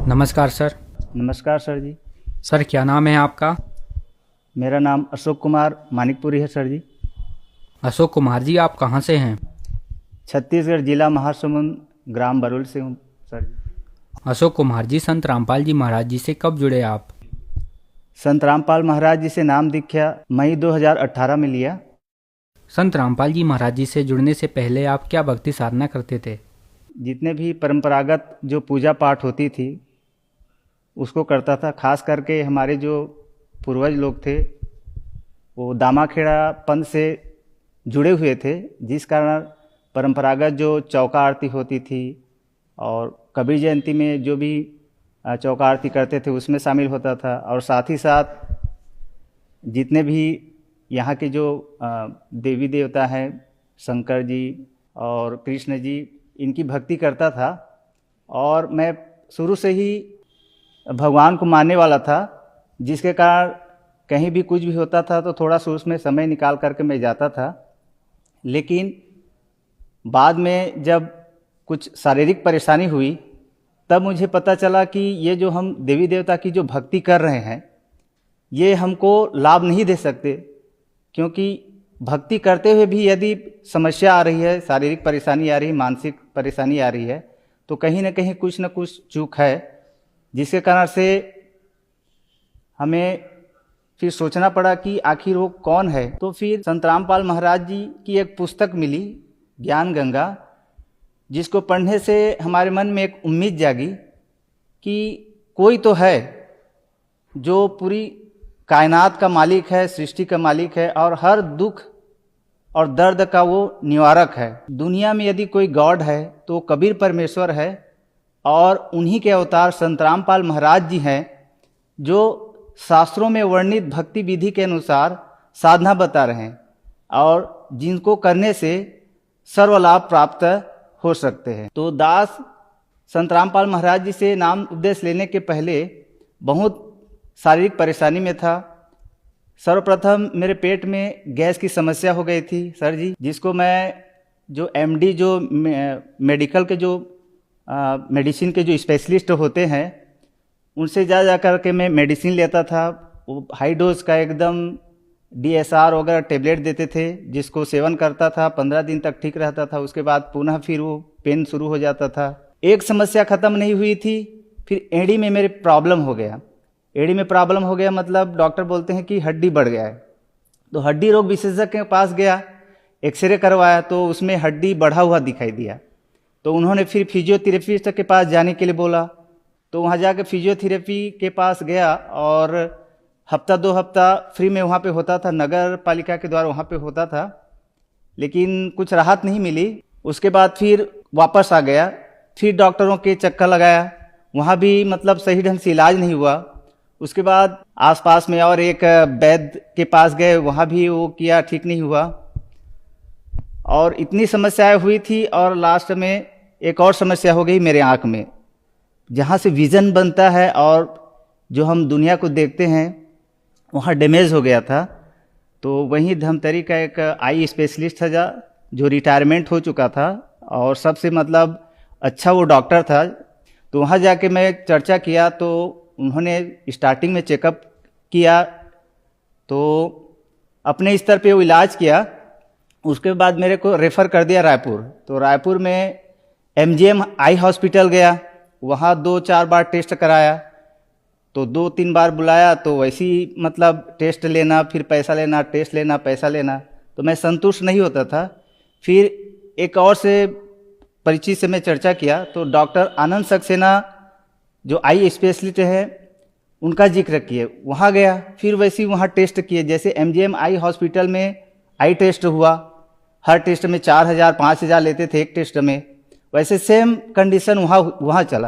नमस्कार सर। नमस्कार सर जी। सर क्या नाम है आपका? मेरा नाम अशोक कुमार मानिकपुरी है सर जी। अशोक कुमार जी, आप कहाँ से हैं? छत्तीसगढ़ जिला महासमुंद, ग्राम बरुल से हूँ सर जी। अशोक कुमार जी, संत रामपाल जी महाराज जी से कब जुड़े आप? संत रामपाल महाराज जी से नाम दीक्षा मई 2018 में लिया। संत रामपाल जी महाराज जी से जुड़ने से पहले आप क्या भक्ति साधना करते थे? जितने भी परंपरागत जो पूजा पाठ होती थी उसको करता था। खास करके हमारे जो पूर्वज लोग थे वो दामाखेड़ा पंथ से जुड़े हुए थे, जिस कारण परंपरागत जो चौका आरती होती थी और कबीर जयंती में जो भी चौका आरती करते थे उसमें शामिल होता था। और साथ ही साथ जितने भी यहाँ के जो देवी देवता हैं, शंकर जी और कृष्ण जी, इनकी भक्ति करता था। और मैं शुरू से ही भगवान को मानने वाला था, जिसके कारण कहीं भी कुछ भी होता था तो थोड़ा सा उसमें समय निकाल करके मैं जाता था। लेकिन बाद में जब कुछ शारीरिक परेशानी हुई तब मुझे पता चला कि ये जो हम देवी देवता की जो भक्ति कर रहे हैं ये हमको लाभ नहीं दे सकते, क्योंकि भक्ति करते हुए भी यदि समस्या आ रही है, शारीरिक परेशानी आ रही है, मानसिक परेशानी आ रही है, तो कहीं ना कहीं कुछ न कुछ चूक है, जिसके कारण से हमें फिर सोचना पड़ा कि आखिर वो कौन है। तो फिर संत रामपाल महाराज जी की एक पुस्तक मिली, ज्ञान गंगा, जिसको पढ़ने से हमारे मन में एक उम्मीद जागी कि कोई तो है जो पूरी कायनात का मालिक है, सृष्टि का मालिक है और हर दुख और दर्द का वो निवारक है। दुनिया में यदि कोई गॉड है तो कबीर परमेश्वर है, और उन्हीं के अवतार संत रामपाल महाराज जी हैं जो शास्त्रों में वर्णित भक्ति विधि के अनुसार साधना बता रहे हैं और जिनको करने से सर्वलाभ प्राप्त हो सकते हैं। तो दास संत रामपाल महाराज जी से नाम उपदेश लेने के पहले बहुत शारीरिक परेशानी में था। सर्वप्रथम मेरे पेट में गैस की समस्या हो गई थी सर जी, जिसको मैं जो एमडी जो मेडिकल के जो मेडिसिन के जो स्पेशलिस्ट होते हैं उनसे जा कर के मैं मेडिसिन लेता था। वो हाई डोज का एकदम DSR वगैरह टेबलेट देते थे, जिसको सेवन करता था, 15 दिन तक ठीक रहता था, उसके बाद पुनः फिर वो पेन शुरू हो जाता था। एक समस्या ख़त्म नहीं हुई थी, फिर एड़ी में मेरे प्रॉब्लम हो गया। एड़ी में प्रॉब्लम हो गया मतलब डॉक्टर बोलते हैं कि हड्डी बढ़ गया है। तो हड्डी रोग विशेषज्ञ के पास गया, एक्सरे करवाया तो उसमें हड्डी बढ़ा हुआ दिखाई दिया। तो उन्होंने फिर फिजियोथेरेपिस्ट के पास जाने के लिए बोला। तो वहाँ जाकर फिजियोथेरेपी के पास गया और हफ्ता 2 हफ्ता फ्री में वहाँ पे होता था, नगर पालिका के द्वारा वहाँ पे होता था, लेकिन कुछ राहत नहीं मिली। उसके बाद फिर वापस आ गया, फिर डॉक्टरों के चक्कर लगाया, वहाँ भी मतलब सही ढंग से इलाज नहीं हुआ। उसके बाद आसपास में और एक वैद्य के पास गए, वहाँ भी वो किया, ठीक नहीं हुआ। और इतनी समस्याएं हुई थी और लास्ट में एक और समस्या हो गई मेरे आँख में, जहाँ से विज़न बनता है और जो हम दुनिया को देखते हैं वहाँ डैमेज हो गया था। तो वहीं धमतरी का एक आई स्पेशलिस्ट था जो रिटायरमेंट हो चुका था और सबसे मतलब अच्छा वो डॉक्टर था। तो वहाँ जाके मैं चर्चा किया तो उन्होंने स्टार्टिंग में चेकअप किया, तो अपने स्तर पे वो इलाज किया। उसके बाद मेरे को रेफ़र कर दिया रायपुर। तो रायपुर में MGM आई हॉस्पिटल गया, वहाँ 2-4 बार टेस्ट कराया, तो 2-3 बार बुलाया, तो वैसे ही मतलब टेस्ट लेना, फिर पैसा लेना, टेस्ट लेना, पैसा लेना, तो मैं संतुष्ट नहीं होता था। फिर एक और से परिचित से मैं चर्चा किया तो डॉक्टर आनंद सक्सेना जो आई स्पेशलिस्ट है उनका जिक्र किए, वहाँ गया, फिर वैसे ही वहाँ टेस्ट किए। जैसे MGM आई हॉस्पिटल में आई टेस्ट हुआ, हर टेस्ट में 4,000-5,000 लेते थे एक टेस्ट में, वैसे सेम कंडीशन वहाँ चला।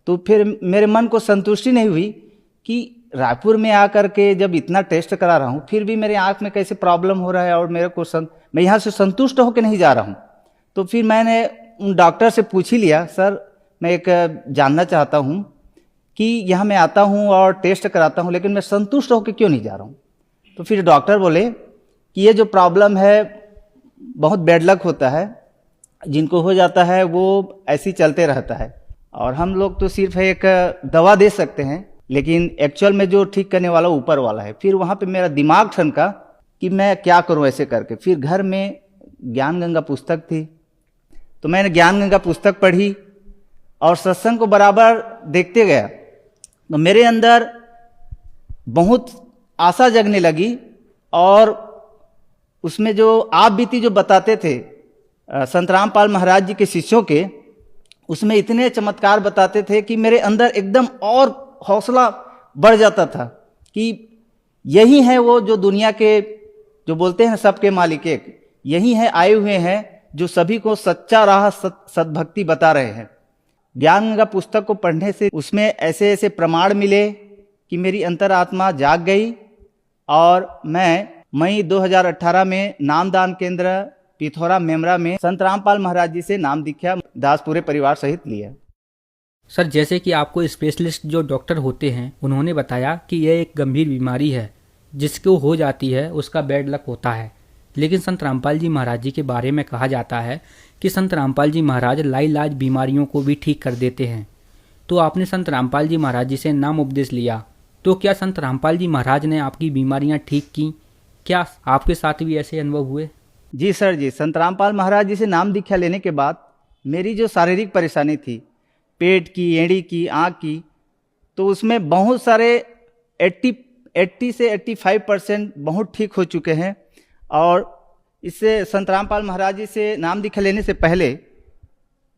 तो फिर मेरे मन को संतुष्टि नहीं हुई कि रायपुर में आकर के जब इतना टेस्ट करा रहा हूँ फिर भी मेरे आँख में कैसे प्रॉब्लम हो रहा है और मेरे को मैं यहाँ से संतुष्ट होकर नहीं जा रहा हूँ। तो फिर मैंने उन डॉक्टर से पूछ ही लिया, सर मैं एक जानना चाहता हूँ कि यहाँ मैं आता हूँ और टेस्ट कराता हूँ लेकिन मैं संतुष्ट होकर क्यों नहीं जा रहा हूँ। तो फिर डॉक्टर बोले कि ये जो प्रॉब्लम है बहुत बैड लक होता है, जिनको हो जाता है वो ऐसे ही चलते रहता है। और हम लोग तो सिर्फ एक दवा दे सकते हैं, लेकिन एक्चुअल में जो ठीक करने वाला ऊपर वाला है। फिर वहाँ पे मेरा दिमाग ठनका कि मैं क्या करूँ ऐसे करके। फिर घर में ज्ञान गंगा पुस्तक थी, तो मैंने ज्ञान गंगा पुस्तक पढ़ी और सत्संग को बराबर देखते गया, तो मेरे अंदर बहुत आशा जगने लगी। और उसमें जो आप बीती जो बताते थे संत रामपाल महाराज जी के शिष्यों के, उसमें इतने चमत्कार बताते थे कि मेरे अंदर एकदम और हौसला बढ़ जाता था कि यही है वो जो दुनिया के जो बोलते हैं सबके मालिक एक, यही है आए हुए हैं जो सभी को सच्चा राह सद्भक्ति बता रहे हैं। ज्ञान गंगा पुस्तक को पढ़ने से उसमें ऐसे ऐसे प्रमाण मिले कि मेरी अंतरात्मा जाग गई और मैं मई 2018 में नामदान केंद्र पिथौरा मेमरा में संत रामपाल महाराज जी से नाम दीक्षा दास पूरे परिवार सहित लिया। सर, जैसे कि आपको स्पेशलिस्ट जो डॉक्टर होते हैं उन्होंने बताया कि यह एक गंभीर बीमारी है, जिसको हो जाती है उसका बैड लक होता है, लेकिन संत रामपाल जी महाराज जी के बारे में कहा जाता है कि संत रामपाल जी महाराज लाइलाज बीमारियों को भी ठीक कर देते हैं। तो आपने संत रामपाल जी महाराज जी से नाम उपदेश लिया, तो क्या संत रामपाल जी महाराज ने आपकी बीमारियां ठीक की? क्या आपके साथ भी ऐसे अनुभव हुए? जी सर जी, संत रामपाल महाराज जी से नाम दीक्षा लेने के बाद मेरी जो शारीरिक परेशानी थी, पेट की, एड़ी की, आँख की, तो उसमें बहुत सारे 80 से 85% बहुत ठीक हो चुके हैं। और इससे संत रामपाल महाराज जी से नाम दीक्षा लेने से पहले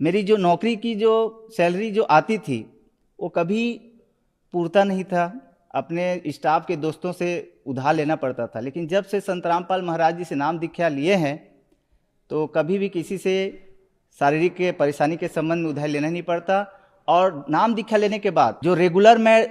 मेरी जो नौकरी की जो सैलरी जो आती थी वो कभी पूरता नहीं था, अपने स्टाफ के दोस्तों से उधार लेना पड़ता था। लेकिन जब से संत रामपाल महाराज जी से नाम दीक्षा लिए हैं तो कभी भी किसी से शारीरिक परेशानी के संबंध में उधार लेना नहीं पड़ता। और नाम दीक्षा लेने के बाद जो रेगुलर मैं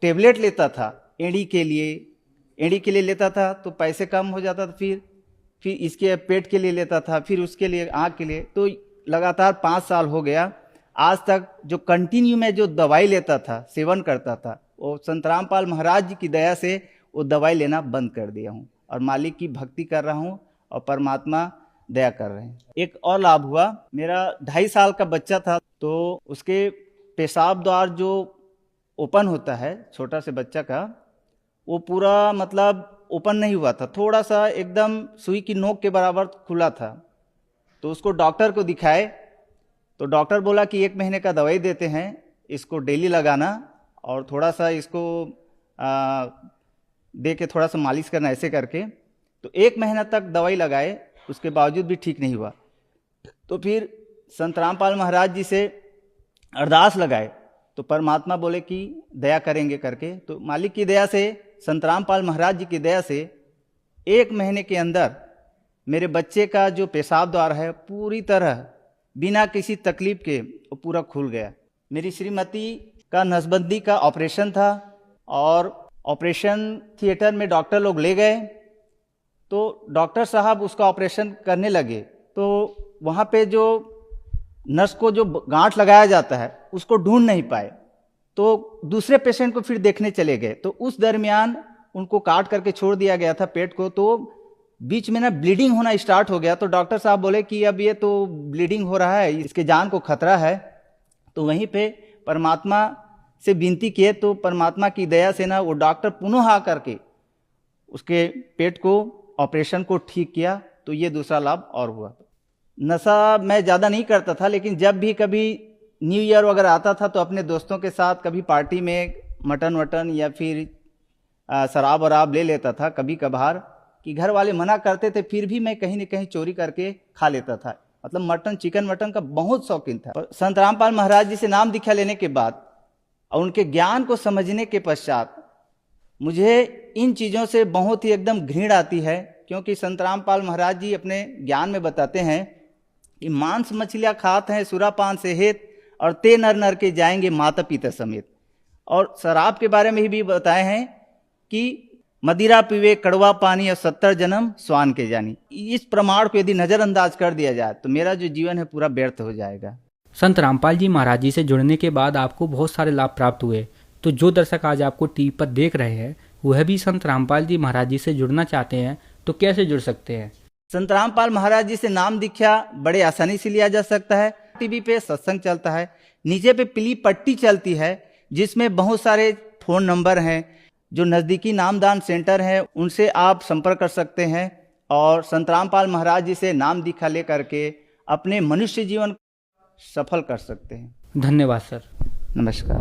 टेबलेट लेता था एड़ी के लिए लेता था तो पैसे कम हो जाता था, फिर इसके पेट के लिए लेता था, फिर उसके लिए आँख के लिए, तो लगातार 5 साल हो गया। आज तक जो कंटिन्यू में जो दवाई लेता था, सेवन करता था, वो संत रामपाल महाराज जी की दया से वो दवाई लेना बंद कर दिया हूँ और मालिक की भक्ति कर रहा हूँ और परमात्मा दया कर रहे हैं। एक और लाभ हुआ, मेरा 2.5 साल का बच्चा था, तो उसके पेशाब द्वार जो ओपन होता है छोटा से बच्चा का, वो पूरा मतलब ओपन नहीं हुआ था, थोड़ा सा एकदम सुई की नोक के बराबर खुला था। तो उसको डॉक्टर को दिखाए तो डॉक्टर बोला कि 1 महीने का दवाई देते हैं, इसको डेली लगाना और थोड़ा सा इसको दे के थोड़ा सा मालिश करना, ऐसे करके। तो 1 महीना तक दवाई लगाए, उसके बावजूद भी ठीक नहीं हुआ। तो फिर संत रामपाल महाराज जी से अरदास लगाए तो परमात्मा बोले कि दया करेंगे करके। तो मालिक की दया से, संत रामपाल महाराज जी की दया से 1 महीने के अंदर मेरे बच्चे का जो पेशाब द्वार है पूरी तरह बिना किसी तकलीफ के वो पूरा खुल गया। मेरी श्रीमती का नसबंदी का ऑपरेशन था और ऑपरेशन थिएटर में डॉक्टर लोग ले गए, तो डॉक्टर साहब उसका ऑपरेशन करने लगे, तो वहाँ पे जो नर्स को जो गांठ लगाया जाता है उसको ढूंढ नहीं पाए, तो दूसरे पेशेंट को फिर देखने चले गए। तो उस दरमियान उनको काट करके छोड़ दिया गया था पेट को, तो बीच में ना ब्लीडिंग होना स्टार्ट हो गया। तो डॉक्टर साहब बोले कि अब ये तो ब्लीडिंग हो रहा है, इसके जान को खतरा है। तो वहीं पे परमात्मा से विनती किए, तो परमात्मा की दया से ना वो डॉक्टर पुनः आ करके उसके पेट को, ऑपरेशन को ठीक किया। तो ये दूसरा लाभ और हुआ। नशा मैं ज़्यादा नहीं करता था, लेकिन जब भी कभी न्यू ईयर वगैरह आता था तो अपने दोस्तों के साथ कभी पार्टी में मटन वटन या फिर शराब वराब ले लेता था कभी कभार, कि घर वाले मना करते थे फिर भी मैं कहीं न कहीं चोरी करके खा लेता था। मतलब मटन, चिकन मटन का बहुत शौकीन था। और संत रामपाल महाराज जी से नाम दीक्षा लेने के बाद और उनके ज्ञान को समझने के पश्चात मुझे इन चीज़ों से बहुत ही एकदम घृण आती है, क्योंकि संत रामपाल महाराज जी अपने ज्ञान में बताते हैं कि मांस मछलियाँ खाते हैं सुरापान से हेत, और ते नर नर के जाएंगे माता पिता समेत। और शराब के बारे में भी बताए हैं कि मदिरा पीवे कड़वा पानी और 70 जन्म स्वान के जानी। इस प्रमाण को यदि नज़रअंदाज कर दिया जाए तो मेरा जो जीवन है पूरा व्यर्थ हो जाएगा। संत रामपाल जी महाराज जी से जुड़ने के बाद आपको बहुत सारे लाभ प्राप्त हुए, तो जो दर्शक आज आपको टीवी पर देख रहे हैं वह भी संत रामपाल जी महाराज जी से जुड़ना चाहते हैं, तो कैसे जुड़ सकते हैं? संत रामपाल महाराज जी से नाम दीक्षा बड़े आसानी से लिया जा सकता है। टीवी पे सत्संग चलता है, नीचे पे पीली पट्टी चलती है जिसमें बहुत सारे फ़ोन नंबर हैं। जो नज़दीकी नामदान सेंटर हैं उनसे आप संपर्क कर सकते हैं और संत रामपाल महाराज जी से नाम दीक्षा ले करके अपने मनुष्य जीवन सफल कर सकते हैं। धन्यवाद सर। नमस्कार।